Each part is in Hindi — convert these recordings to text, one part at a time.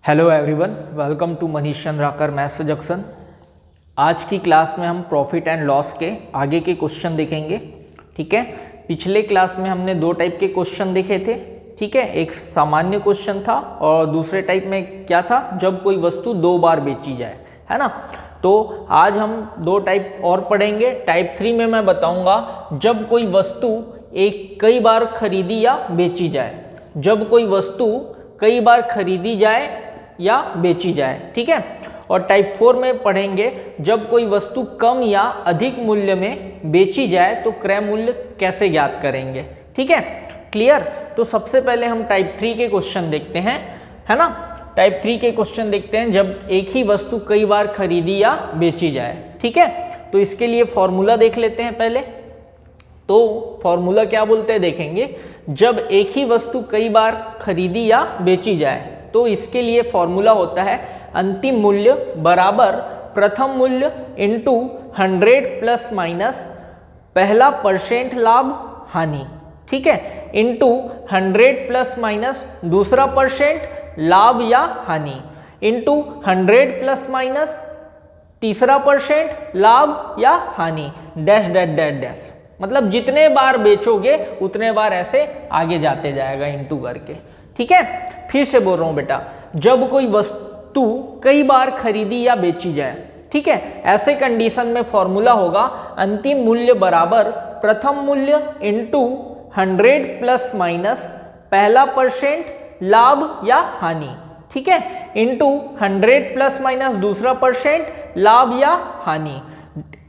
Hello everyone, welcome to Manish Chandrakar maths junction. आज की क्लास में हम प्रॉफिट एंड लॉस के आगे के क्वेश्चन देखेंगे। ठीक है, पिछले क्लास में हमने दो टाइप के क्वेश्चन देखे थे। ठीक है, एक सामान्य क्वेश्चन था और दूसरे टाइप में क्या था, जब कोई वस्तु दो बार बेची जाए, है ना। तो आज हम दो टाइप और पढ़ेंगे। टाइप 3 में मैं बताऊंगा जब कोई वस्तु कई बार खरीदी या बेची जाए, जब कोई वस्तु कई बार खरीदी जाए या बेची जाए। ठीक है, और टाइप 4 में पढ़ेंगे जब कोई वस्तु कम या अधिक मूल्य में बेची जाए तो क्रय मूल्य कैसे ज्ञात करेंगे। ठीक है, क्लियर। तो सबसे पहले हम टाइप 3 के क्वेश्चन देखते हैं, है ना। टाइप 3 के क्वेश्चन देखते हैं जब एक ही वस्तु कई बार खरीदी या बेची जाए। ठीक है, तो इसके लिए फॉर्मूला देख लेते हैं पहले। तो फॉर्मूला क्या बोलते हैं देखेंगे। जब एक ही वस्तु कई बार खरीदी या बेची जाए तो इसके लिए फॉर्मूला होता है अंतिम मूल्य बराबर प्रथम मूल्य इंटू 100 प्लस माइनस पहला % लाभ हानि। ठीक है, इंटू 100 प्लस माइनस दूसरा % लाभ या हानि, इंटू 100 प्लस माइनस तीसरा % लाभ या हानि, डैश डैश डैश डैश। मतलब जितने बार बेचोगे उतने बार ऐसे आगे जाते जाएगा इंटू करके। ठीक है, फिर से बोल रहा हूं बेटा, जब कोई वस्तु कई बार खरीदी या बेची जाए, ठीक है, ऐसे कंडीशन में फॉर्मूला होगा अंतिम मूल्य बराबर प्रथम मूल्य इंटू 100 प्लस माइनस पहला % लाभ या हानि। ठीक है, इंटू 100 प्लस माइनस दूसरा % लाभ या हानि,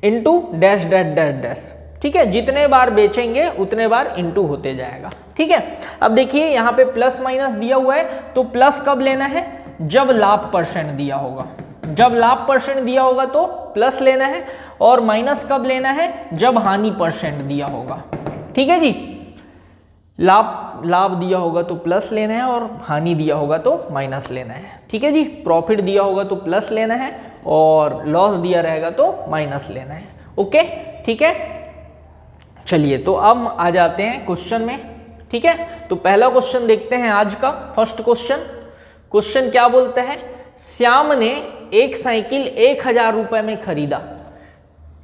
into dash dash dash dash. ठीक है, जितने बार बेचेंगे उतने बार इंटू होते जाएगा। ठीक है, अब देखिए यहाँ पे प्लस माइनस दिया हुआ है, तो प्लस कब लेना है, जब लाभ % दिया होगा। जब लाभ % दिया होगा तो प्लस लेना है, और माइनस कब लेना है, जब हानि % दिया होगा। ठीक है जी, लाभ दिया होगा तो प्लस लेना है और हानि दिया होगा तो माइनस लेना है। ठीक है जी, प्रॉफिट दिया होगा तो प्लस लेना है और लॉस दिया रहेगा तो माइनस लेना है। ओके, ठीक है, चलिए तो अब आ जाते हैं क्वेश्चन में। ठीक है, तो पहला क्वेश्चन देखते हैं आज का। फर्स्ट क्वेश्चन क्या बोलता है, श्याम ने एक साइकिल 1000 रुपए में खरीदा।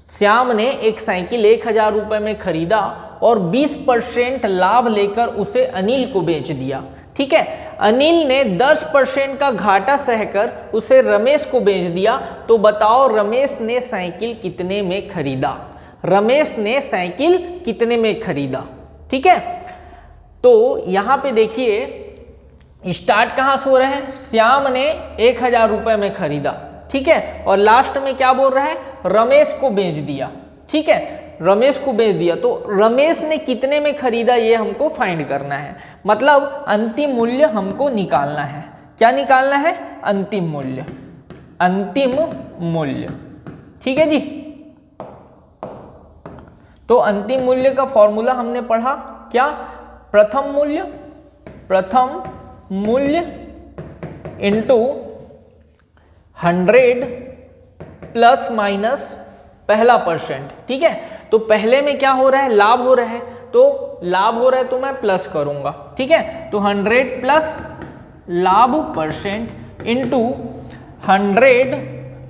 श्याम ने एक साइकिल 1000 रुपए में खरीदा और 20% लाभ लेकर उसे अनिल को बेच दिया। ठीक है, अनिल ने 10% का घाटा सहकर उसे रमेश को बेच दिया। तो बताओ रमेश ने साइकिल कितने में खरीदा। रमेश ने साइकिल कितने में खरीदा। ठीक है, तो यहां पे देखिए स्टार्ट कहां से हो रहा है, श्याम ने 1000 रुपए में खरीदा। ठीक है, और लास्ट में क्या बोल रहा है, रमेश को बेच दिया। ठीक है, रमेश को बेच दिया, तो रमेश ने कितने में खरीदा ये हमको फाइंड करना है। मतलब अंतिम मूल्य हमको निकालना है। क्या निकालना है, अंतिम मूल्य। अंतिम मूल्य, ठीक है जी। तो अंतिम मूल्य का फॉर्मूला हमने पढ़ा क्या, प्रथम मूल्य इंटू 100 प्लस माइनस पहला %। ठीक है, तो पहले में क्या हो रहा है, लाभ हो रहा है, तो लाभ हो रहा है तो मैं प्लस करूंगा। ठीक है, तो 100 प्लस लाभ % इंटू 100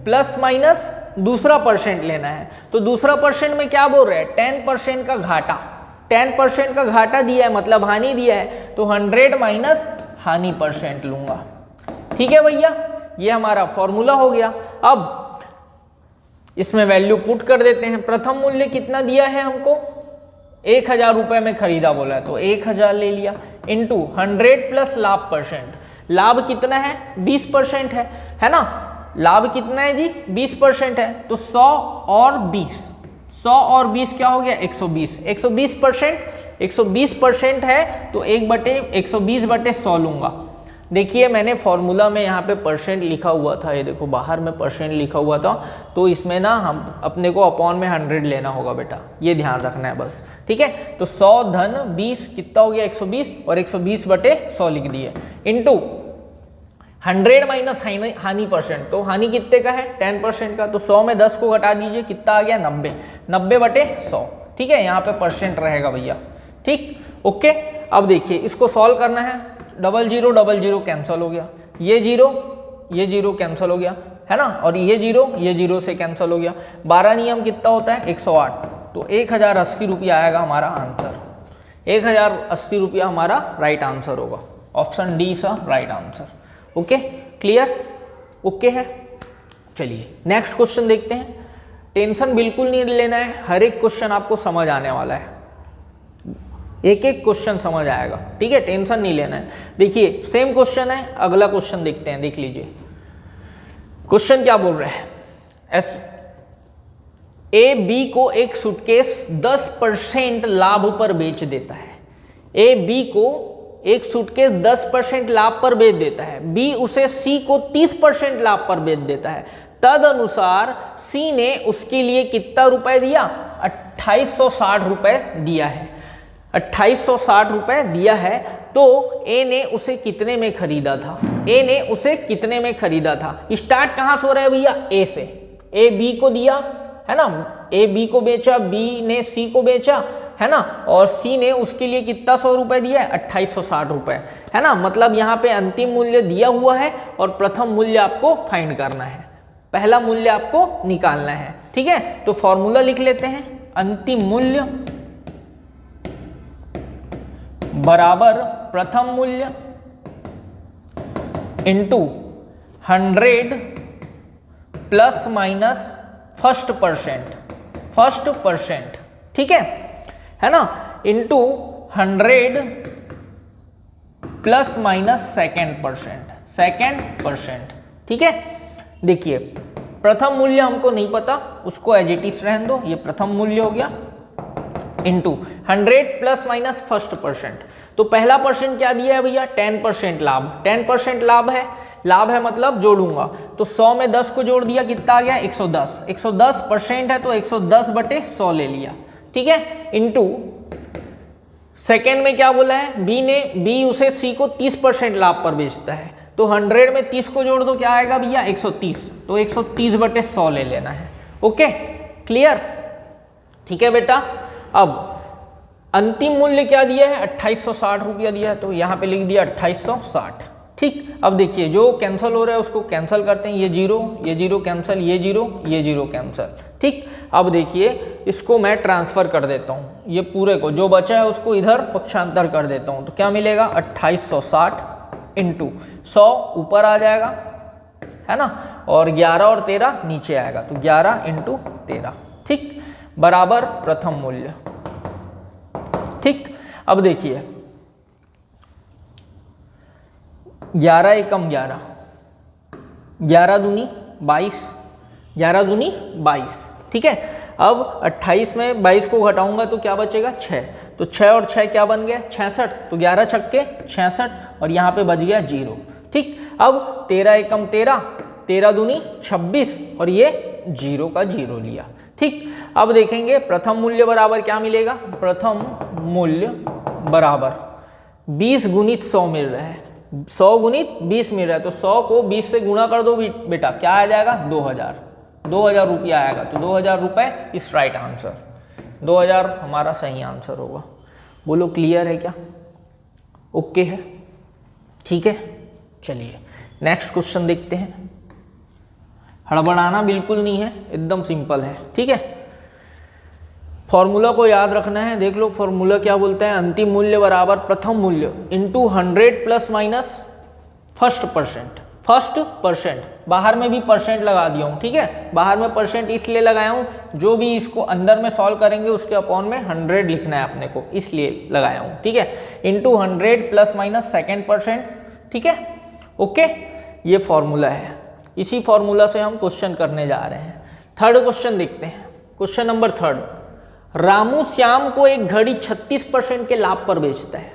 प्लस माइनस दूसरा % लेना है। तो दूसरा % में क्या बोल रहे हैं, 10% का घाटा। 10% का घाटा दिया है मतलब हानि दिया है, तो 100 माइनस हानि % लूंगा। ठीक है भैया, ये हमारा फॉर्मूला हो गया। अब इसमें वैल्यू पुट कर देते हैं। प्रथम मूल्य कितना दिया है हमको, 1000 रुपए में खरीदा बोला है तो 1000 ले लिया, इंटू 100 प्लस लाभ %। लाभ कितना है, 20% है ना। लाभ कितना है जी, 20% है, तो 100 और 20 क्या हो गया, 120। 120% है तो 1/120/100 लूंगा। देखिए मैंने फॉर्मूला में यहाँ पे % लिखा हुआ था, ये देखो बाहर में % लिखा हुआ था, तो इसमें ना हम अपने को अपॉन में 100 लेना होगा बेटा, ये ध्यान रखना है बस। ठीक है, तो 100 धन 20 कितना हो गया, 120, और 120/100 लिख दिए, इंटू 100 माइनस हानि %। तो हानि कितने का है, 10% का, तो 100 में 10 को घटा दीजिए, कितना आ गया, 90। 90/100। ठीक है, यहाँ पे % रहेगा भैया। ठीक, ओके। अब देखिए इसको सॉल्व करना है, 00 00 कैंसिल हो गया, ये जीरो कैंसिल हो गया है ना, और ये जीरो से कैंसिल हो गया। 12 नियम कितना होता है 108, तो 1080 रुपया आएगा हमारा आंसर। 1080 रुपया हमारा राइट आंसर होगा। ऑप्शन डी सा right answer. Okay clear, okay है। चलिए नेक्स्ट क्वेश्चन देखते हैं। टेंशन बिल्कुल नहीं लेना है, हर एक क्वेश्चन आपको समझ आने वाला है, एक एक क्वेश्चन समझ आएगा, ठीक है, टेंशन नहीं लेना है। देखिए सेम क्वेश्चन है, अगला क्वेश्चन देखते हैं, देख लीजिए क्वेश्चन क्या बोल रहा है। ए बी को एक सूटकेस 10% लाभ पर बेच देता है। ए बी को एक सूटकेस 10% लाभ पर बेच देता है, बी उसे सी को 30% लाभ पर बेच देता है। तदनुसार सी ने उसके लिए कितना रुपए दिया, 2860 रुपए दिया है। 2860 रुपए दिया है, तो ए ने उसे कितने में खरीदा था, ए ने उसे कितने में खरीदा था। स्टार्ट कहाँ से हो रहा है भैया, ए से। ए बी को दिया है ना, ए बी को बेचा, बी ने सी को बेचा है ना, और सी ने उसके लिए कितना 100 रुपए दिया है, 2860 रुपए है ना। मतलब यहाँ पे अंतिम मूल्य दिया हुआ है और प्रथम मूल्य आपको फाइंड करना है, पहला मूल्य आपको निकालना है, ठीक है। तो फॉर्मूला लिख लेते हैं, अंतिम मूल्य बराबर प्रथम मूल्य into 100 plus minus first percent, ठीक है ना, into 100 plus minus second percent, ठीक है। देखिए प्रथम मूल्य हमको नहीं पता, उसको एज इट इज रहने दो, ये प्रथम मूल्य हो गया, into 100 plus minus first percent. तो पहला परसेंट क्या दिया है भैया, 10% लाभ, 10% लाभ है मतलब जोड़ूंगा, तो 100 में 10 को जोड़ दिया, कितना आ गया 110, 110% है तो 110/100 ले लिया, ठीक है। इंटू सेकेंड में क्या बोला है, बी उसे सी को 30% लाभ पर बेचता है, तो 100 में 30 को जोड़ दो, क्या आएगा भैया 130, तो 130/100 ले लेना है। ओके क्लियर, ठीक है बेटा। अब अंतिम मूल्य क्या दिया है, 2860 रुपया दिया है, तो यहाँ पे लिख दिया 2860, ठीक। अब देखिए जो कैंसिल हो रहा है उसको कैंसिल करते हैं, ये जीरो कैंसिल, ये जीरो कैंसिल, ठीक। अब देखिए इसको मैं ट्रांसफर कर देता हूँ, ये पूरे को जो बचा है उसको इधर पक्षांतर कर देता हूँ, तो क्या मिलेगा 2860 इंटू 100 ऊपर आ जाएगा है ना, और 11 और 13 नीचे आएगा, तो 11 इंटू 13, ठीक, बराबर प्रथम मूल्य, ठीक। अब देखिए 11 एकम 11, 11 दूनी 22, 11 दूनी 22, ठीक है। अब 28 में 22 को घटाऊंगा तो क्या बचेगा 6, तो 6 और 6 क्या बन गया 66, तो 11 छक्के 66 और यहाँ पे बच गया 0, ठीक। अब 13 एकम 13, 13 दूनी 26 और ये 0 का 0 लिया, ठीक। अब देखेंगे प्रथम मूल्य बराबर क्या मिलेगा, प्रथम मूल्य बराबर 20 गुणित 100 मिल रहा है, 100 गुणित 20 मिल रहा है, तो 100 को 20 से गुणा कर दो बेटा, क्या आ जाएगा 2000 रुपया आएगा, तो 2000 रुपये इस राइट आंसर, 2000 हमारा सही आंसर होगा। बोलो क्लियर है क्या, ओके है, ठीक है। चलिए नेक्स्ट क्वेश्चन देखते हैं, हड़बड़ाना बिल्कुल नहीं है, एकदम सिंपल है, ठीक है। फॉर्मूला को याद रखना है, देख लो फॉर्मूला क्या बोलता है, अंतिम मूल्य बराबर प्रथम मूल्य into 100 plus minus first percent, बाहर में भी परसेंट लगा दिया हूँ, ठीक है। बाहर में परसेंट इसलिए लगाया हूँ, जो भी इसको अंदर में सॉल्व करेंगे उसके अपॉन में 100 लिखना है अपने को, इसलिए लगाया हूँ, ठीक है। Into 100 plus minus second percent, ठीक है, ओके। ये फॉर्मूला है, इसी फॉर्मूला से हम क्वेश्चन करने जा रहे हैं। थर्ड क्वेश्चन देखते हैं, क्वेश्चन नंबर 3। रामू श्याम को एक घड़ी 36% के लाभ पर बेचता है,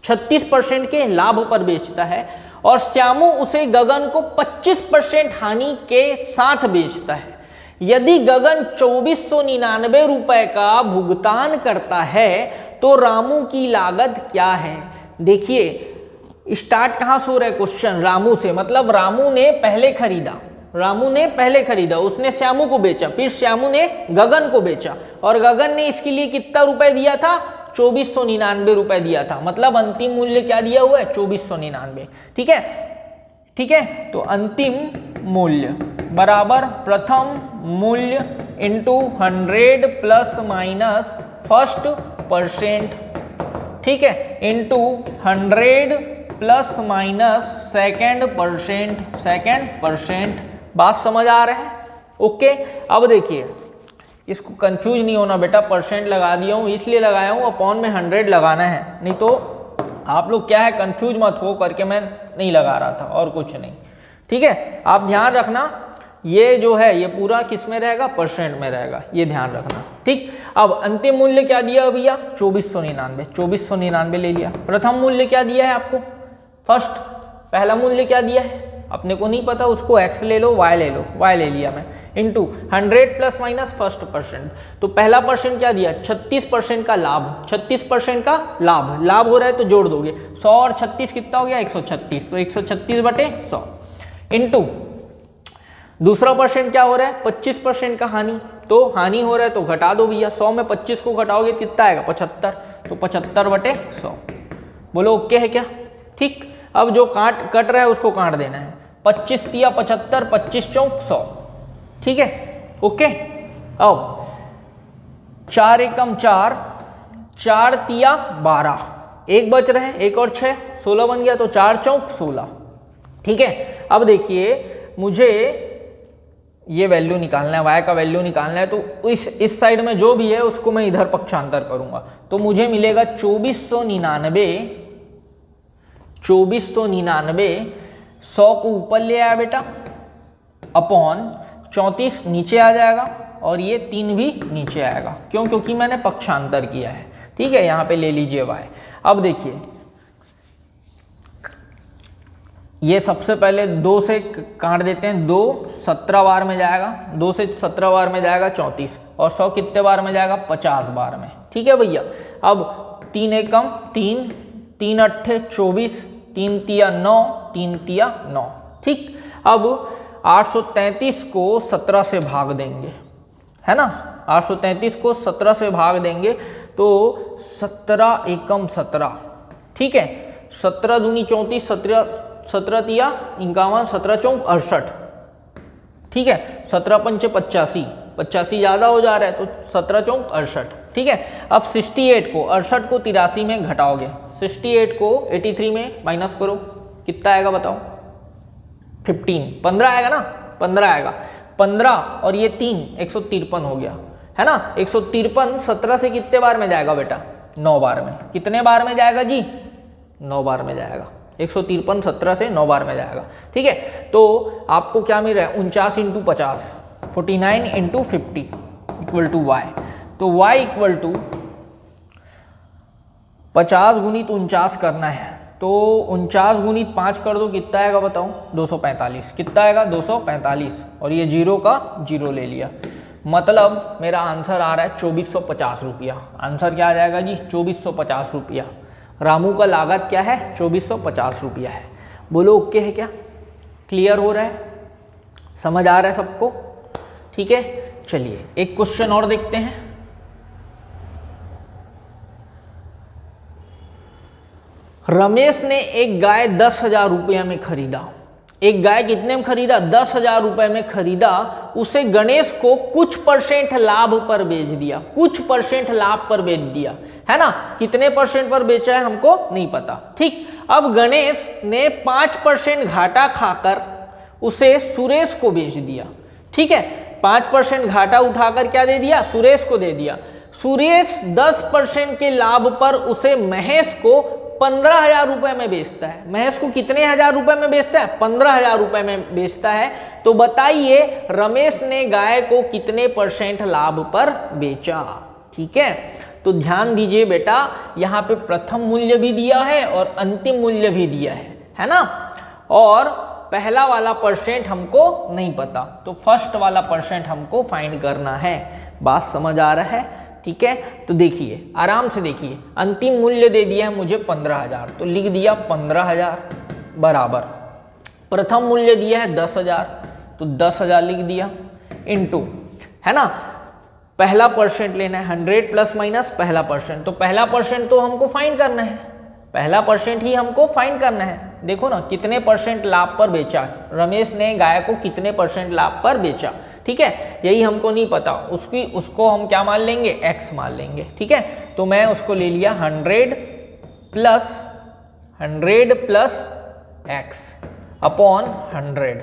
36% के लाभ पर बेचता है, और श्यामू उसे गगन को 25% हानि के साथ बेचता है। यदि गगन 2499 रुपए का भुगतान करता है तो रामू की लागत क्या है। देखिए स्टार्ट कहाँ से हो रहा है क्वेश्चन, रामू से, मतलब रामू ने पहले खरीदा, उसने श्यामू को बेचा, फिर श्यामू ने गगन को बेचा, और गगन ने इसके लिए कितना रुपए दिया था 2499 रुपए दिया था, मतलब अंतिम मूल्य क्या दिया हुआ है 2499, ठीक है। ठीक है। तो अंतिम मूल्य बराबर प्रथम मूल्य into 100 plus minus first percent, ठीक है, into 100 plus minus second percent. बात समझ आ रहा है? ओके। अब देखिए, इसको कंफ्यूज नहीं होना बेटा, परसेंट लगा दिया हूँ इसलिए लगाया हूँ, अपॉन में 100 लगाना है, नहीं तो आप लोग क्या है कंफ्यूज मत हो करके मैं नहीं लगा रहा था, और कुछ नहीं, ठीक है। आप ध्यान रखना, ये जो है ये पूरा किस में रहेगा, परसेंट में रहेगा, ये ध्यान रखना, ठीक। अब अंतिम मूल्य क्या दिया भैया, 2499 ले लिया। प्रथम मूल्य क्या दिया है आपको, फर्स्ट, पहला मूल्य क्या दिया है अपने को नहीं पता, उसको x ले लो, y ले लो, y ले लिया मैं, into 100 plus minus first percent. तो पहला परसेंट क्या दिया, 36% का लाभ, 36% का लाभ हो रहा है तो जोड़ दोगे, 100 और 36 कितना हो गया, 136, तो 136/100 इंटू दूसरा परसेंट क्या हो रहा है, 25% का हानि, तो हानि हो रहा है तो घटा दो भैया, 100 में 25 को घटाओगे कितना आएगा, 75, तो 75/100। बोलो ओके है क्या, ठीक। अब जो कट रहा है उसको काट देना है, 25 तिया 75, 25 चौक 100, ठीक है, ओके। अब 4 एकम 4, 4 तिया 12, एक बच रहे हैं, एक और 6, 16 बन गया, तो 4 चौक 16, ठीक है। अब देखिए मुझे ये वैल्यू निकालना है, y का वैल्यू निकालना है, तो इस साइड में जो भी है उसको मैं इधर पक्षांतर करूंगा, तो मुझे मिलेगा 2499, 100 को ऊपर ले आया बेटा, अपॉन 34 नीचे आ जाएगा, और ये 3 भी नीचे आएगा, क्यों, क्योंकि मैंने पक्षांतर किया है, ठीक है। यहाँ पे ले लीजिए y। अब देखिए ये सबसे पहले 2 से काट देते हैं, 2 17 बार में जाएगा, 2 से 17 बार में जाएगा 34, और 100 कितने बार में जाएगा, 50 बार में, ठीक है भैया। अब 3 एकम 3, 3 अट्ठे 24, 3 तिया 9, 3 तिया 9, ठीक। अब 833 को 17 से भाग देंगे, है ना, 833 को 17 से भाग देंगे तो 17 एकम 17, ठीक है, 17 दूनी 34, 17 तिया 51, 17 चौक 68, ठीक है, 17 पंचे 85, 85 ज़्यादा हो जा रहा है तो 17 चौक 68, ठीक है। अब 68 को 68 को 83 में घटाओगे, 68 को 83 में माइनस करो, कितना आएगा बताओ, 15 आएगा ना, 15 आएगा, 15 और ये 3 153 हो गया, है ना। 153 17 से कितने बार में जाएगा बेटा, 9 बार में। कितने बार में जाएगा जी, 9 बार में जाएगा, 153 17 से 9 बार में जाएगा, ठीक है। तो आपको क्या मिल रहा है, 49 × 50, 49 × 50 इक्वल टू y, तो y इक्वल टू 50 गुणित 49 करना है, तो 49 गुणित 5 कर दो, कितना आएगा बताओ, 245, कितना आएगा 245, और ये 0 का 0 ले लिया, मतलब मेरा आंसर आ रहा है 2450 रुपया। आंसर क्या आ जाएगा जी, 2450 रुपया। रामू का लागत क्या है, 2450 रुपया है। बोलो ओके है क्या, क्लियर हो रहा है, समझ आ रहा है सबको, ठीक है। चलिए एक क्वेश्चन और देखते हैं। रमेश ने एक गाय 10,000 रुपया में खरीदा। एक गाय कितने में खरीदा, 10,000 रुपए में खरीदा। उसे गणेश को कुछ % लाभ पर बेच दिया, कुछ % लाभ पर बेच दिया, है ना। कितने % पर बेचा है हमको नहीं पता, ठीक। अब गणेश ने 5% घाटा खाकर उसे सुरेश को बेच दिया, ठीक है। 5% घाटा उठाकर क्या दे दिया, सुरेश को दे दिया। सुरेश 10% के लाभ पर उसे महेश को 15,000 रुपए में बेचता है। महेश को कितने हजार रुपए में बेचता है, 15,000 रुपए में बेचता है। तो बताइए रमेश ने गाय को कितने % लाभ पर बेचा, ठीक है। तो ध्यान दीजिए बेटा, यहाँ पे प्रथम मूल्य भी दिया है और अंतिम मूल्य भी दिया है ना। और पहला वाला % हमको नहीं पता, तो फर्स्ट वाला % हमको फाइंड करना है। बात समझ आ रहा है, ठीक है। तो देखिए आराम से देखिए, अंतिम मूल्य दे दिया है मुझे 15,000, तो लिख दिया 15,000 बराबर प्रथम मूल्य दिया है 10,000, तो 10,000 लिख दिया, इनटू, है ना, पहला % लेना है 100 प्लस माइनस पहला %, तो पहला % तो हमको फाइंड करना है, पहला परसेंट ही हमको फाइंड करना है। देखो ना कितने परसेंट लाभ पर बेचा, रमेश ने गाय को कितने परसेंट लाभ पर बेचा, ठीक है, यही हमको नहीं पता, उसको हम क्या मान लेंगे, x मान लेंगे, ठीक है। तो मैं उसको ले लिया 100 प्लस x अपॉन 100।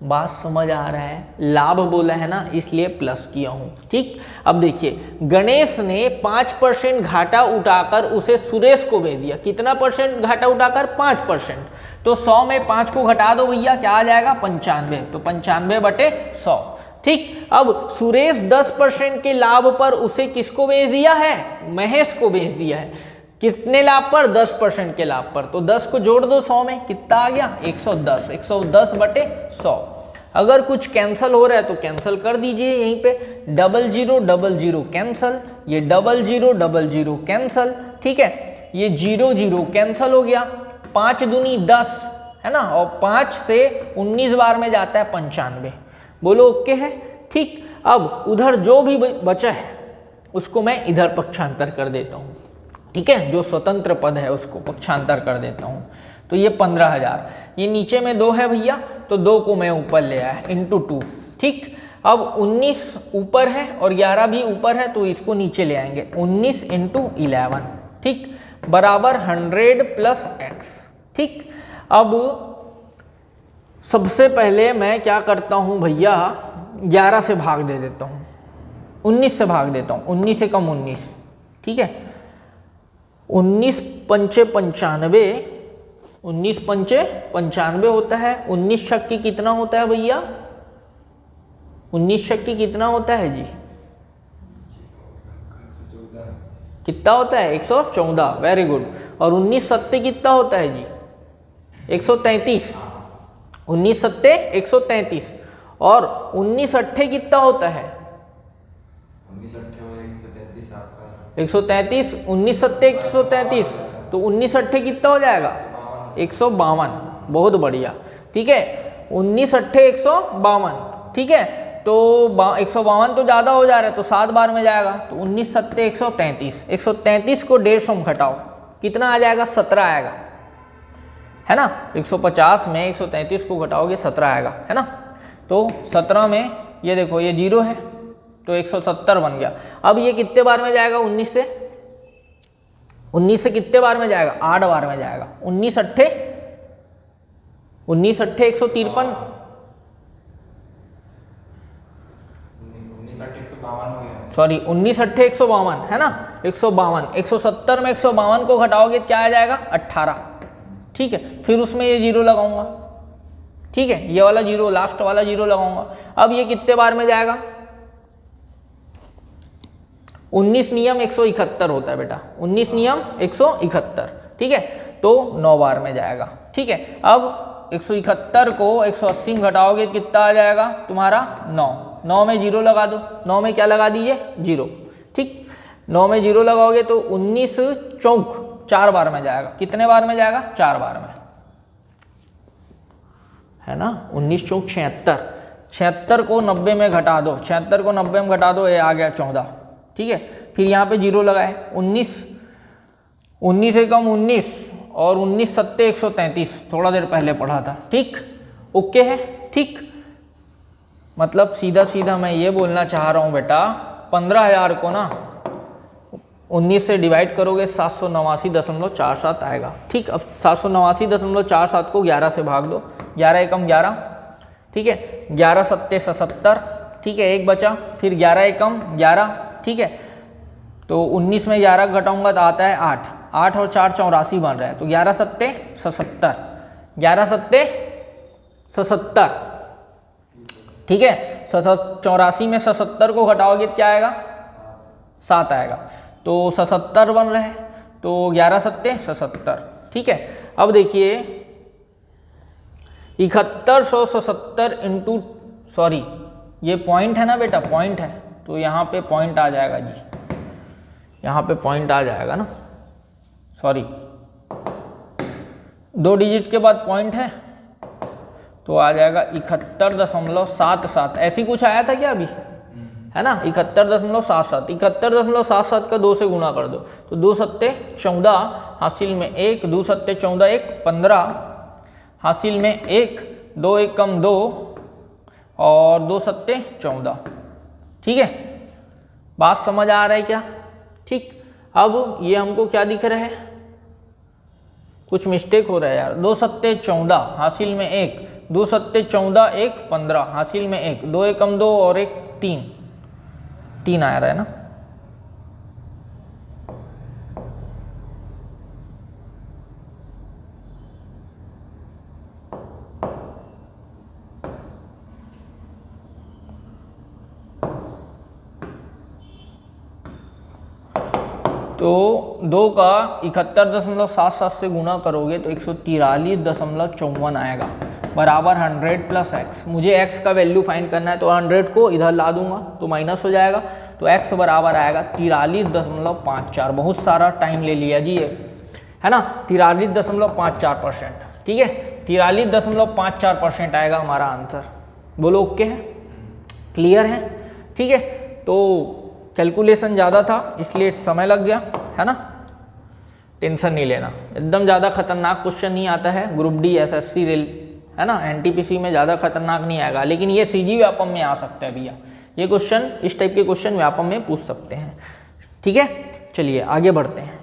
बात समझ आ रहा है, लाभ बोला है ना इसलिए प्लस किया हूं, ठीक। अब देखिए गणेश ने 5% घाटा उठाकर उसे सुरेश को बेच दिया। कितना परसेंट घाटा उठाकर, 5%। तो 100 में 5 को घटा दो भैया, क्या आ जाएगा, 95। तो 95/100, ठीक। अब सुरेश 10% के लाभ पर उसे किसको बेच दिया है, महेश को बेच दिया है। कितने लाभ पर, 10% के लाभ पर। तो 10 को जोड़ दो 100 में, कितना आ गया, 110। 110/100। अगर कुछ कैंसिल हो रहा है तो कैंसिल कर दीजिए यहीं पे, 0000 कैंसिल, ये 0000 कैंसिल, ठीक है, ये 00 कैंसिल हो गया। 5 दूनी 10 है ना, और 5 से 19 बार में जाता है 95। बोलो ओके है, ठीक। अब उधर जो भी बचा है उसको मैं इधर पक्षांतर कर देता हूँ, ठीक है, जो स्वतंत्र पद है उसको पक्षांतर कर देता हूँ। तो ये 15,000, ये नीचे में 2 है भैया, तो 2 को मैं ऊपर ले आया इंटू 2, ठीक। अब 19 ऊपर है और 11 भी ऊपर है, तो इसको नीचे ले आएंगे, 19 × 11, ठीक, बराबर 100 प्लस x, ठीक। अब सबसे पहले मैं क्या करता हूँ भैया, 11 से भाग दे देता हूँ, 19 से भाग देता हूँ, 19 से कम 19, ठीक है। 19 पंचे 95, 19 पंचे 95 होता है। 19 छक्के कितना होता है भैया, 19 छक्के कितना होता है जी, कितना होता है, 114, वेरी गुड। और 19 सत्ते कितना होता है जी, 133, 19 सत्ते 133। और 19 अट्ठे कितना होता है, 133, 19 सत्ते 133, तो 19 अट्ठे कितना हो जाएगा, 152, बहुत बढ़िया, ठीक है। 19 अट्ठे 152, ठीक है। तो 152 तो ज़्यादा हो जा रहा है, तो 7 बार में जाएगा, तो 19 सत्ते 133, 133 को 150 में घटाओ, कितना आ जाएगा, 17 आएगा, है ना। 150 में 133 को घटाओगे 17 आएगा, है ना। तो 17 में ये देखो ये 0 है, तो 170 बन गया। अब ये कितने बार में जाएगा, 19 से कितने बार में जाएगा, 8 बार में जाएगा। 19 अट्ठे 153, 19 अट्ठे 152 है ना, 152, 170 में 152 को घटाओगे क्या आ जाएगा, 18, ठीक है। फिर उसमें ये 0 लगाऊंगा, ठीक है, ये वाला 0, लास्ट वाला 0 लगाऊंगा। अब ये कितने बार में जाएगा, 19 नियम 171 होता है बेटा, 19 नियम 171, ठीक है। तो 9 बार में जाएगा, ठीक है। अब 171 को 180 घटाओगे कितना आ जाएगा तुम्हारा, 9 में 0 लगा दो, 9 में क्या लगा दीजिए, 0, ठीक। 9 में 0 लगाओगे तो 19 चौक 4 बार में जाएगा, कितने बार में जाएगा, 4 बार में, है ना। 19 चौक 76, 76 को 90 में घटा दो, 76 को 90 में घटा दो, ये आ गया 14, ठीक है। फिर यहाँ पे 0 लगाए, 19 से कम 19 और 19 सत्ते 133, थोड़ा देर पहले पढ़ा था, ठीक, ओके है, ठीक। मतलब सीधा सीधा मैं ये बोलना चाह रहा हूँ बेटा, 15,000 को ना 19 से डिवाइड करोगे 789.47 आएगा, ठीक। अब 789.47 को 11 से भाग दो, 11 एकम 11, ठीक है, 11 सत्ते 77, ठीक है, एक बचा, फिर 11 एकम 11, ठीक है। तो 19 में 11 घटाऊंगा तो आता है 8, 8 और 4 84 बन रहा है, तो 11 सत्ते 77, 11 सत्ते 77, ठीक है। 84 में 77 को घटाओगे क्या आएगा, 7 आएगा, तो 77 बन रहे हैं, तो 11 सत्ते 77, ठीक है। अब देखिए 7177 इंटू, सॉरी ये पॉइंट है ना बेटा, पॉइंट है, तो यहाँ पे पॉइंट आ जाएगा जी, यहाँ पे पॉइंट आ जाएगा ना, सॉरी 2 डिजिट के बाद पॉइंट है, तो आ जाएगा 71.77, ऐसी कुछ आया था क्या अभी, है ना, 71.77, 71.77 का 2 से गुणा कर दो, तो 2 सत्ते 14, हासिल में 1, 2 सत्ते 14, 1 15, हासिल में 1, 2 1 कम 2 और 2 सत्ते 14। ठीक है, बात समझ आ रहा है क्या? ठीक, अब ये हमको क्या दिख रहा है, कुछ मिस्टेक हो रहा है यार। 2 सत्ते 14, हासिल में 1, 2 सत्ते 14, 1 15, हासिल में 1, 2 1 कम 2 और 1 3, 3 आ रहा है ना। तो 2 का 71.77 से गुना करोगे तो 143.54 आएगा, बराबर 100 प्लस x। मुझे x का वैल्यू फाइंड करना है तो 100 को इधर ला दूंगा तो माइनस हो जाएगा, तो x बराबर आएगा 43.54। बहुत सारा टाइम ले लिया जी ये, है ना। 43.54%, ठीक है, 43.54% आएगा हमारा आंसर। बोलो ओके है, क्लियर है? ठीक है, तो कैलकुलेशन ज़्यादा था इसलिए समय लग गया, है ना। टेंशन नहीं लेना, एकदम ज़्यादा खतरनाक क्वेश्चन नहीं आता है। ग्रुप डी एसएससी रेल, है ना, एनटीपीसी में ज़्यादा खतरनाक नहीं आएगा, लेकिन ये सीजी व्यापम में आ सकता है भैया। ये क्वेश्चन, इस टाइप के क्वेश्चन व्यापम में पूछ सकते हैं। ठीक है, चलिए आगे बढ़ते हैं।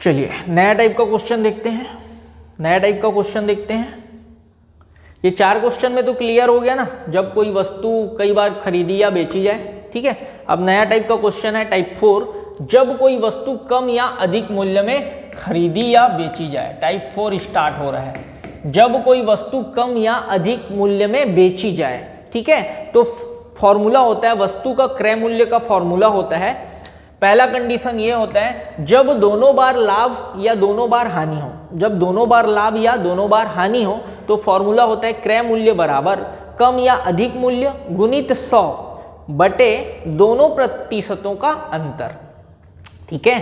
चलिए नया टाइप का क्वेश्चन देखते हैं, नया टाइप का क्वेश्चन देखते हैं। ये 4 क्वेश्चन में तो क्लियर हो गया ना, जब कोई वस्तु कई बार खरीदी या बेची जाए। ठीक है, अब नया टाइप का क्वेश्चन है टाइप 4, जब कोई वस्तु कम या अधिक मूल्य में खरीदी या बेची जाए। टाइप 4 स्टार्ट हो रहा है, जब कोई वस्तु कम या अधिक मूल्य में बेची जाए। ठीक है, तो फॉर्मूला होता है, वस्तु का क्रय मूल्य का फॉर्मूला होता है। पहला कंडीशन ये होता है जब दोनों बार लाभ या दोनों बार हानि हो। जब दोनों बार लाभ या दोनों बार हानि हो तो फॉर्मूला होता है क्रय मूल्य बराबर कम या अधिक मूल्य गुणित 100 बटे दोनों प्रतिशतों का अंतर। ठीक है,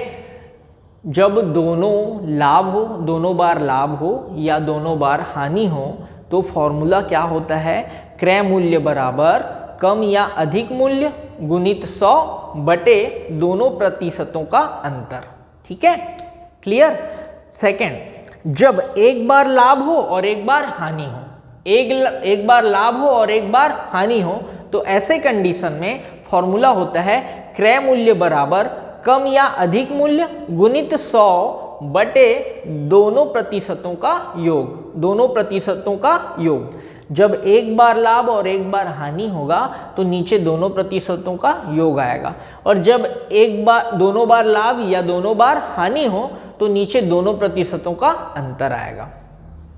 जब दोनों लाभ हो, दोनों बार लाभ हो या दोनों बार हानि हो तो फॉर्मूला क्या होता है, क्रय मूल्य बराबर कम या अधिक मूल्य गुणित 100 बटे दोनों प्रतिशतों का अंतर। ठीक है, क्लियर। सेकंड, जब एक बार लाभ हो और एक बार हानि हो, एक बार लाभ हो और एक बार हानि हो, तो ऐसे कंडीशन में फॉर्मूला होता है क्रय मूल्य बराबर कम या अधिक मूल्य गुणित 100 बटे दोनों प्रतिशतों का योग, दोनों प्रतिशतों का योग। जब एक बार लाभ और एक बार हानि होगा तो नीचे दोनों प्रतिशतों का योग आएगा, और जब एक बार दोनों बार लाभ या दोनों बार हानि हो तो नीचे दोनों प्रतिशतों का अंतर आएगा।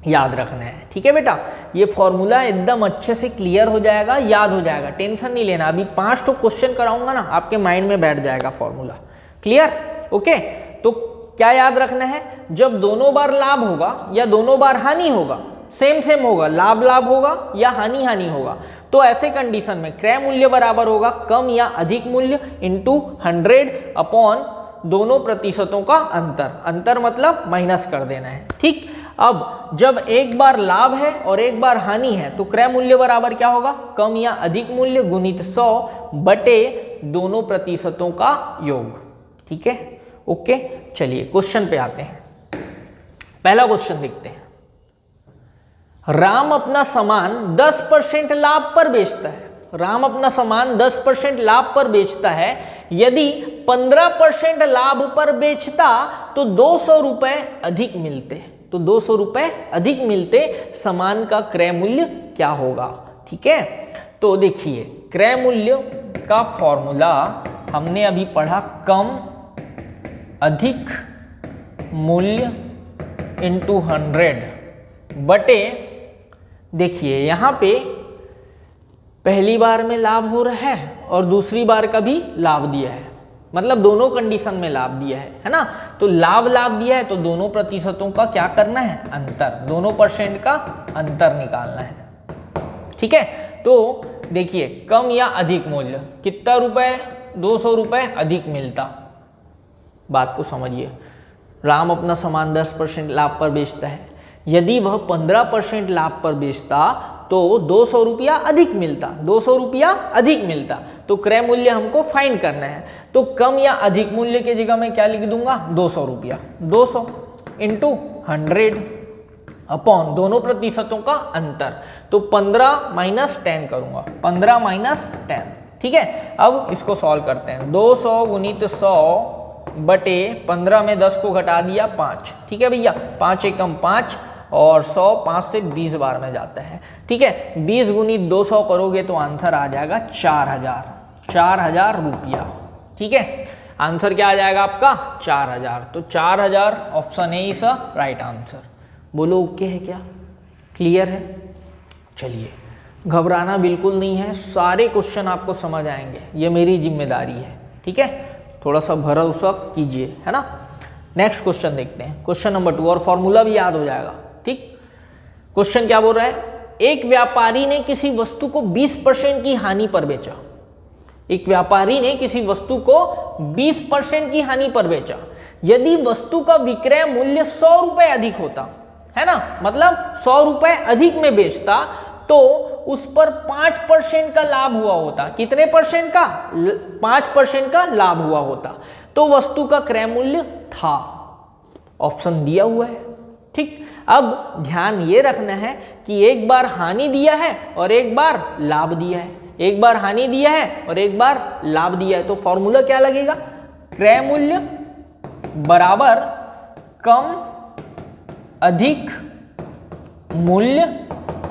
याद रखना है, ठीक है बेटा। ये फॉर्मूला एकदम अच्छे से क्लियर हो जाएगा, याद हो जाएगा, टेंशन नहीं लेना। अभी 5 तो क्वेश्चन कराऊंगा ना, आपके माइंड में बैठ जाएगा फॉर्मूला। Clear, okay. तो क्या याद रखना है, जब दोनों बार लाभ होगा या दोनों बार हानि होगा, सेम सेम होगा, लाभ लाभ होगा या हानि हानि होगा, तो ऐसे कंडीशन में क्रय मूल्य बराबर होगा कम या अधिक मूल्य इंटू 100 अपॉन दोनों प्रतिशतों का अंतर। अंतर मतलब माइनस कर देना है। ठीक, अब जब एक बार लाभ है और एक बार हानि है तो क्रय मूल्य बराबर क्या होगा, कम या अधिक मूल्य गुणित 100 बटे दोनों प्रतिशतों का योग। ठीक है, ओके। चलिए क्वेश्चन पे आते हैं। पहला क्वेश्चन देखते हैं। राम अपना सामान 10% लाभ पर बेचता है। राम अपना सामान 10% लाभ पर बेचता है। यदि 15% लाभ पर बेचता तो 200 रुपए अधिक मिलते। तो 200 रुपए अधिक मिलते, सामान का क्रय मूल्य क्या होगा। ठीक है, तो देखिए क्रय मूल्य का फॉर्मूला हमने अभी पढ़ा, कम अधिक मूल्य इंटू 100 बटे, देखिए यहाँ पे पहली बार में लाभ हो रहा है और दूसरी बार का भी लाभ दिया है, मतलब दोनों कंडीशन में लाभ दिया है ना। तो लाभ लाभ दिया है तो दोनों प्रतिशतों का क्या करना है, अंतर, दोनों % का अंतर निकालना है। ठीक है, तो देखिए कम या अधिक मूल्य कितना रुपए, 200 रुपए अधिक मिलता। बात को समझिए, राम अपना सामान 10% लाभ पर बेचता है। यदि वह 15% लाभ पर बेचता तो 200 रुपया अधिक मिलता, 200 रुपया अधिक मिलता। तो क्रय मूल्य हमको फाइंड करना है, तो कम या अधिक मूल्य की जगह मैं क्या लिख दूंगा, 200 रुपया। 200 इंटू 100 अपॉन दोनों प्रतिशतों का अंतर, तो 15 माइनस 10 करूंगा, 15 माइनस 10। ठीक है, अब इसको सॉल्व करते हैं। 200 गुणित 100 बटे 15 में 10 को घटा दिया 5। ठीक है भैया, 5 एकम 5 और 100 5 से 20 बार में जाता है। ठीक है, 20 गुणित 200 करोगे तो आंसर आ जाएगा 4000 रुपया। ठीक है, आंसर क्या आ जाएगा आपका, 4000। तो 4000 option A is right answer. बोलो ओके है क्या, क्लियर है? चलिए, घबराना बिल्कुल नहीं है, सारे क्वेश्चन आपको समझ आएंगे, ये मेरी जिम्मेदारी है। ठीक है, थोड़ा सा भरोसा कीजिए, है ना। नेक्स्ट क्वेश्चन देखते हैं, क्वेश्चन नंबर 2, और फॉर्मूला भी याद हो जाएगा। ठीक, क्वेश्चन क्या बोल रहा है, एक व्यापारी ने किसी वस्तु को 20% की हानि पर बेचा। एक व्यापारी ने किसी वस्तु को 20% की हानि पर बेचा। यदि वस्तु का विक्रय मूल्य 100 रुपए अधिक होता, है ना, मतलब 100 रुपए अधिक में बेचता, तो उस पर 5% का लाभ हुआ होता। कितने परसेंट का, 5% का लाभ हुआ होता, तो वस्तु का क्रय मूल्य था। ऑप्शन दिया हुआ है। ठीक, अब ध्यान ये रखना है कि एक बार हानि दिया है और एक बार लाभ दिया है, एक बार हानि दिया है और एक बार लाभ दिया है। तो फॉर्मूला क्या लगेगा, क्रय मूल्य बराबर कम अधिक मूल्य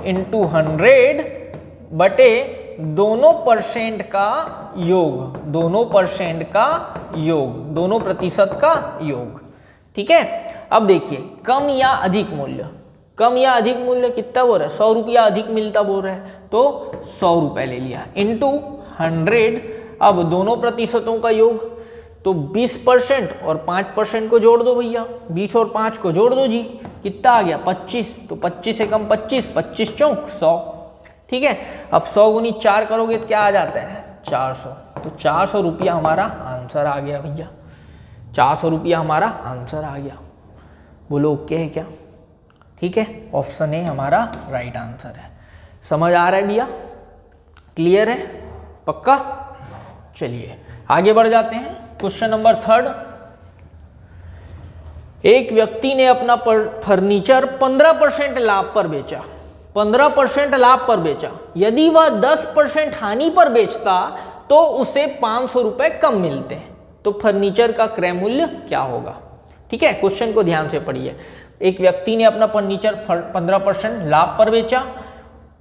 इंटू 100 बटे दोनों परसेंट का योग, दोनों परसेंट का योग, दोनों प्रतिशत का योग। ठीक है, अब देखिए, कम या अधिक मूल्य, कम या अधिक मूल्य कितना बोल रहा है, 100 रुपया अधिक मिलता बोल रहा है, तो 100 रुपये ले लिया इंटू 100। अब दोनों प्रतिशतों का योग, तो 20% और 5% को जोड़ दो भैया, 20 और 5 को जोड़ दो जी, कितना आ गया, 25। तो 25 से कम 25, 25 चौक 100। ठीक है, अब 100 गुनी 4 करोगे तो क्या आ जाता है, 400। तो 400 रुपया हमारा आंसर आ गया भैया, 400 रुपया हमारा आंसर आ गया। बोलो ओके है क्या? ठीक है, ऑप्शन ए हमारा राइट आंसर है। समझ आ रहा है भैया, क्लियर है, पक्का? चलिए आगे बढ़ जाते हैं, क्वेश्चन नंबर 3। एक व्यक्ति ने अपना फर्नीचर 15% लाभ पर बेचा, 15% लाभ पर बेचा। यदि वह 10% हानि पर बेचता तो उसे 500 रुपए कम मिलते हैं, तो फर्नीचर का क्रय मूल्य क्या होगा? ठीक है, क्वेश्चन को ध्यान से पढ़िए। एक व्यक्ति ने अपना फर्नीचर 15% लाभ पर बेचा,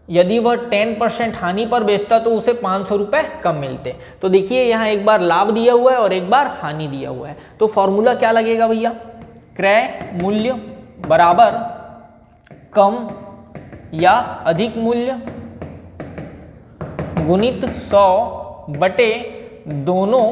यदि वह 10% हानि पर बेचता तो उसे 500 रुपए कम मिलते। तो देखिए यहाँ एक बार लाभ दिया हुआ है और एक बार हानि दिया हुआ है, तो फॉर्मूला क्या लगेगा भैया, क्रय मूल्य बराबर कम या अधिक मूल्य गुणित 100 बटे दोनों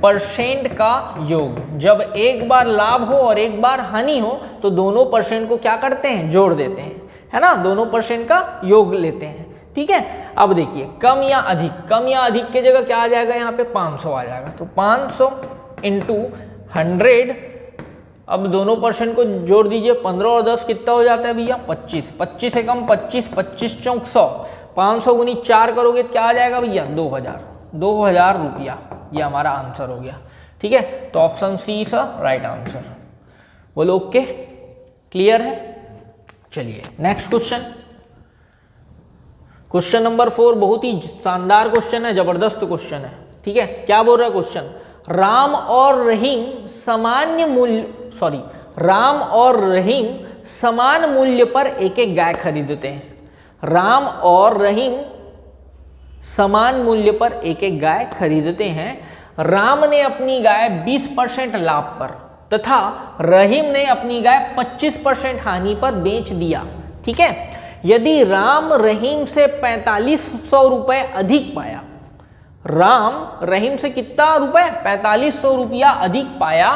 परसेंट का योग। जब एक बार लाभ हो और एक बार हानि हो तो दोनों परसेंट को क्या करते हैं, जोड़ देते हैं, है ना, दोनों परसेंट का योग लेते हैं। ठीक है, अब देखिए कम या अधिक, कम या अधिक की जगह क्या आ जाएगा, यहाँ पे 500 आ जाएगा, तो 500 इंटू 100। अब दोनों परसेंट को जोड़ दीजिए, 15 और 10 कितना हो जाता है भैया, 25, 25 से कम 25, 25 चौक 100, 500 गुनी 4 करोगे तो क्या आ जाएगा भैया, 2000 रुपया, ये हमारा आंसर हो गया। ठीक है, तो option C is right answer. बोलो ओके, क्लियर है? चलिए नेक्स्ट क्वेश्चन, क्वेश्चन नंबर 4 बहुत ही शानदार क्वेश्चन है, जबरदस्त क्वेश्चन है। ठीक है, क्या बोल रहा है क्वेश्चन, राम और रहीम समान मूल्य पर एक एक गाय खरीदते हैं। राम और रहीम समान मूल्य पर एक एक गाय खरीदते हैं। राम ने अपनी गाय 20% लाभ पर तथा रहीम ने अपनी गाय 25% हानि पर बेच दिया। ठीक है, यदि राम रहीम से 4500 रुपए अधिक पाया, राम रहीम से कितना रुपए, 4500 रुपया अधिक पाया,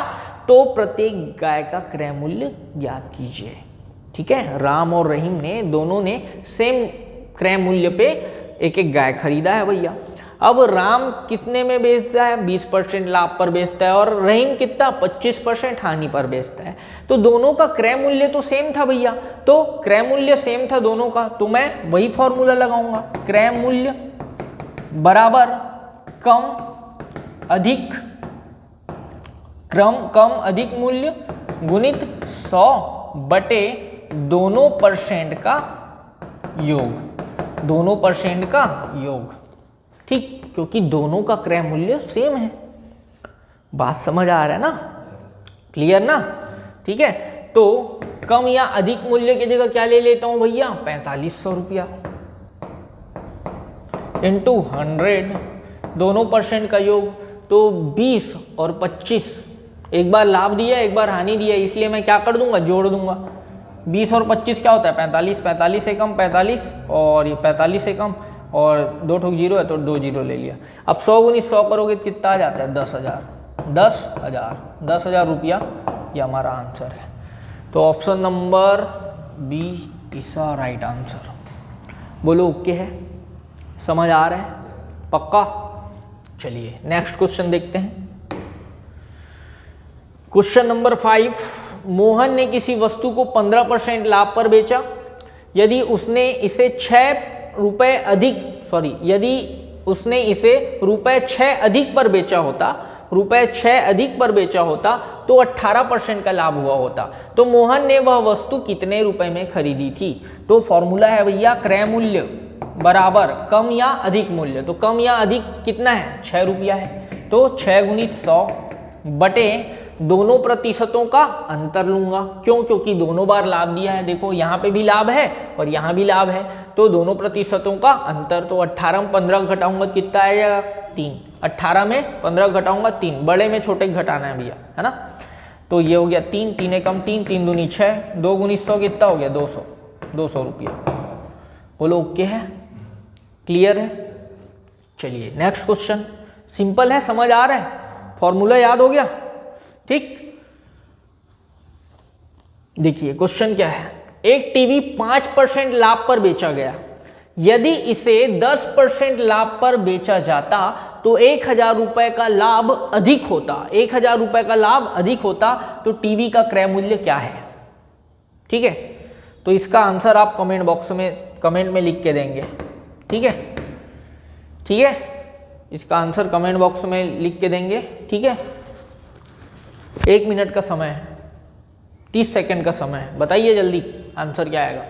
तो प्रत्येक गाय का क्रय मूल्य ज्ञात कीजिए। ठीक है, राम और रहीम ने दोनों ने सेम क्रय मूल्य पे एक एक गाय खरीदा है भैया। अब राम कितने में बेचता है? 20% लाभ पर बेचता है, और रहीम कितना? 25% हानि पर बेचता है। तो दोनों का क्रय मूल्य तो सेम था भैया, तो क्रय मूल्य सेम था दोनों का, तो मैं वही फॉर्मूला लगाऊंगा, क्रय मूल्य बराबर कम अधिक मूल्य गुणित 100 बटे दोनों परसेंट का योग, ठीक, क्योंकि दोनों का क्रय मूल्य सेम है। बात समझ आ रहा है ना? क्लियर ना? ठीक है, तो कम या अधिक मूल्य की जगह क्या ले लेता हूं भैया? 4500 रुपया इंटू 100, दोनों परसेंट का योग, तो 20 और 25, एक बार लाभ दिया एक बार हानि दिया, इसलिए मैं क्या कर दूंगा? जोड़ दूंगा। 20 और 25 क्या होता है? 45, 45 से कम 45, और ये 45 से कम, और 2 ठोक जीरो है तो 2 जीरो ले लिया। अब 100 गुनी 100 करोगे तो कितना आ जाता है? 10,000 रुपया, ये हमारा आंसर है। तो option number B is right answer. बोलो ओके है? समझ आ रहा है? पक्का? चलिए नेक्स्ट क्वेश्चन देखते हैं। क्वेश्चन नंबर 5, मोहन ने किसी वस्तु को 15% लाभ पर बेचा। यदि उसने इसे रुपए 6 अधिक पर बेचा होता तो 18% का लाभ हुआ होता। तो मोहन ने वह वस्तु कितने रुपए में खरीदी थी? तो फॉर्मूला है भैया क्रय मूल्य बराबर कम या अधिक मूल्य। तो कम या अधिक कितना है? 6 रुपया है, तो 6 गुणित 100 बटे दोनों प्रतिशतों का अंतर लूंगा। क्यों? क्योंकि दोनों बार लाभ दिया है। देखो यहाँ पे भी लाभ है और यहाँ भी लाभ है, तो दोनों प्रतिशतों का अंतर। तो 18 में 15 घटाऊंगा कितना आएगा? 3। 18 में 15 घटाऊंगा 3, बड़े में छोटे घटाना है भैया, है ना? तो ये हो गया 3, 3 एकम 3, 3 दूनी 6, 2 गुनी 100 कितना हो गया? 200 रुपया। बोलो ओके है? क्लियर है? चलिए नेक्स्ट क्वेश्चन। सिंपल है, समझ आ रहा है? फॉर्मूला याद हो गया? ठीक, देखिए क्वेश्चन क्या है। एक टीवी 5% लाभ पर बेचा गया। यदि इसे 10% लाभ पर बेचा जाता तो 1000 रुपए का लाभ अधिक होता। 1000 रुपए का लाभ अधिक होता तो टीवी का क्रय मूल्य क्या है? ठीक है, तो इसका आंसर आप कमेंट में लिख के देंगे। ठीक है, ठीक है, इसका आंसर कमेंट बॉक्स में लिख के देंगे। ठीक है, 1 मिनट का समय है, 30 सेकंड का समय है, बताइए जल्दी आंसर क्या आएगा।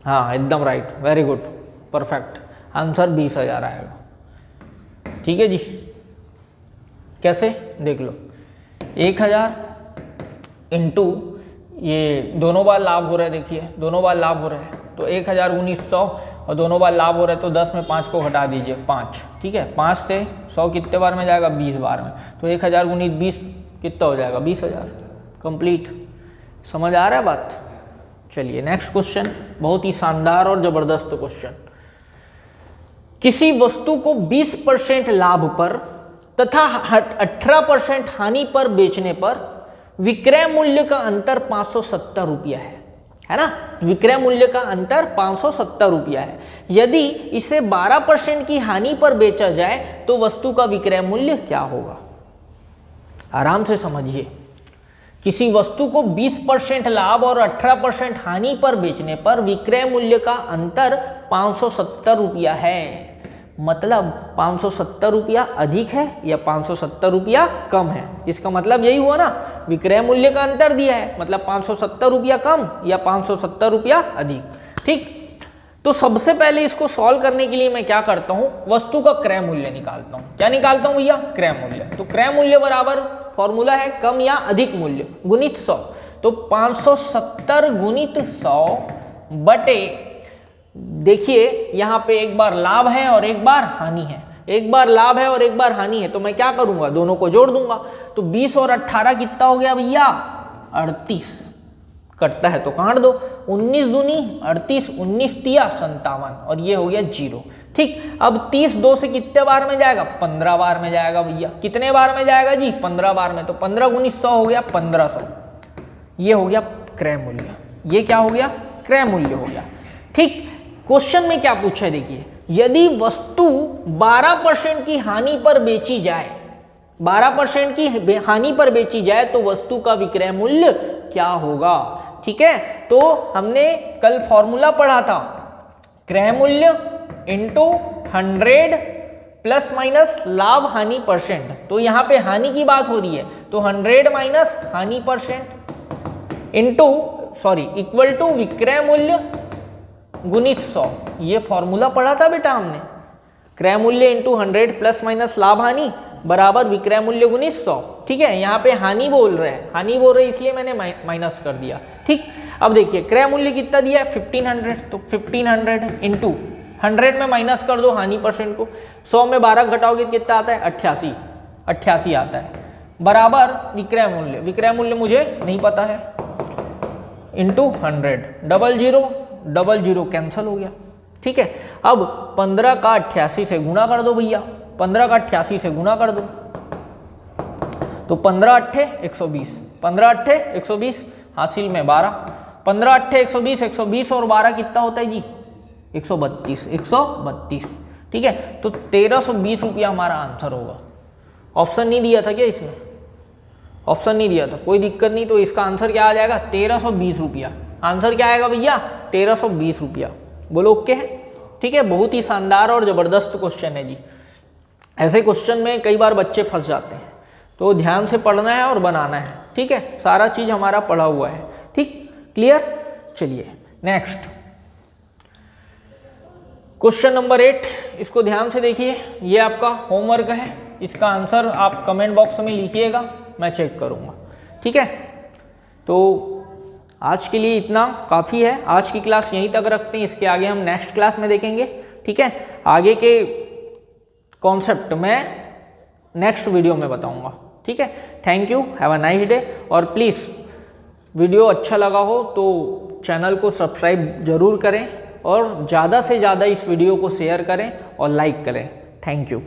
हाँ एकदम right, very good, perfect. Answer 20,000 आएगा। ठीक है जी, कैसे देख लो, 1000 इंटू ये दोनों बार लाभ हो रहा है, देखिए दोनों बार लाभ हो रहा है, तो 1000 गुनी 100, और दोनों बार लाभ हो रहा है तो 10 में 5 को घटा दीजिए 5। ठीक है, 5 से 100 कितने बार में जाएगा? 20 बार में, तो 1000 गुनी 20 कितना हो जाएगा? 20,000 कंप्लीट। समझ आ रहा है बात? चलिए नेक्स्ट क्वेश्चन, बहुत ही शानदार और जबरदस्त क्वेश्चन। किसी वस्तु को 20% लाभ पर तथा 18% हानि पर बेचने पर विक्रय मूल्य का अंतर 570 रुपया है ना? विक्रय मूल्य का अंतर 570 रुपया है। यदि इसे 12% की हानि पर बेचा जाए तो वस्तु का विक्रय मूल्य क्या होगा? आराम से समझिए। किसी वस्तु को 20% लाभ और 18% हानि पर बेचने पर विक्रय मूल्य का अंतर 570 रुपया है। मतलब 570 रुपया अधिक है या 570 रुपया कम है? इसका मतलब यही हुआ ना, विक्रय मूल्य का अंतर दिया है, मतलब 570 रुपया कम या 570 रुपया अधिक। ठीक, तो सबसे पहले इसको सॉल्व करने के लिए मैं क्या करता हूं? वस्तु का क्रय मूल्य निकालता हूं। क्या निकालता हूं भैया? क्रय मूल्य। तो क्रय मूल्य बराबर फॉर्मूला है कम या अधिक मूल्य गुणित 100। तो 570 गुणित 100 बटे, देखिए यहां पे एक बार लाभ है और एक बार हानि है, एक बार लाभ है और एक बार हानि है, तो मैं क्या करूंगा? दोनों को जोड़ दूंगा। तो 20 और 18 कितना हो गया भैया? 38। कटता है तो काट दो। 19 दूनी 38, 19 तिया 57 और ये हो गया 0। ठीक, अब 30 2 से कितने बार में जाएगा? 15 बार में जाएगा भैया। कितने बार में जाएगा जी? 15 बार में। तो 15 गुनी 100 हो गया 1500। ये हो गया क्रय मूल्य। ये क्या हो गया? क्रय मूल्य हो गया। ठीक, क्वेश्चन में क्या पूछा है देखिए, यदि वस्तु 12% की हानि पर बेची जाए, 12% की हानि पर बेची जाए तो वस्तु का विक्रय मूल्य क्या होगा? ठीक है, तो हमने कल फॉर्मूला पढ़ा था, क्रय मूल्य इंटू 100 प्लस माइनस लाभ हानि परसेंट। तो यहां पे हानि की बात हो रही है तो 100 माइनस हानि परसेंट इंटू इक्वल टू विक्रय मूल्य गुणित 100। ये फॉर्मूला पढ़ा था बेटा हमने, क्रय मूल्य इंटू 100 प्लस माइनस लाभ हानि बराबर विक्रय मूल्य गुणित 100। ठीक है, यहाँ पे हानि बोल रहे हैं, हानि बोल रहे इसलिए मैंने माइनस कर दिया। ठीक, अब देखिए क्रय मूल्य कितना दिया है? 1500। तो 1500 इंटू 100 में माइनस कर दो हानि परसेंट को, 100 में 12 घटाओगे कितना आता है? 88 आता है, बराबर विक्रय मूल्य। विक्रय मूल्य मुझे नहीं पता है, इंटू 100, 00 कैंसिल हो गया। ठीक है, अब 15 का 88 से गुणा कर दो भैया, 15 का 88 से गुणा कर दो तो 15 अट्ठे 120, 15 अट्ठे 120 हासिल में 12, 15 अट्ठे 120, 120 और 12 कितना होता है जी? 132। ठीक है, तो 1320 रुपया हमारा आंसर होगा। ऑप्शन नहीं दिया था क्या इसमें? ऑप्शन नहीं दिया था, कोई दिक्कत नहीं। तो इसका आंसर क्या आ जाएगा? 1320 रुपया। आंसर क्या आएगा भैया? 1320 रुपया। बोलो ओके है? ठीक है, बहुत ही शानदार और जबरदस्त क्वेश्चन है जी। ऐसे क्वेश्चन में कई बार बच्चे फंस जाते हैं, तो ध्यान से पढ़ना है और बनाना है। ठीक है, सारा चीज हमारा पढ़ा हुआ है। ठीक, क्लियर? चलिए नेक्स्ट क्वेश्चन नंबर 8, इसको ध्यान से देखिए। ये आपका होमवर्क है, इसका आंसर आप कमेंट बॉक्स में लिखिएगा, मैं चेक करूंगा। ठीक है, तो आज के लिए इतना काफ़ी है। आज की क्लास यहीं तक रखते हैं, इसके आगे हम नेक्स्ट क्लास में देखेंगे। ठीक है, आगे के कॉन्सेप्ट मैं नेक्स्ट वीडियो में बताऊंगा। ठीक है, thank you, have a nice day. और प्लीज़ वीडियो अच्छा लगा हो तो चैनल को सब्सक्राइब जरूर करें और ज़्यादा से ज़्यादा इस वीडियो को शेयर करें और लाइक करें। Thank you.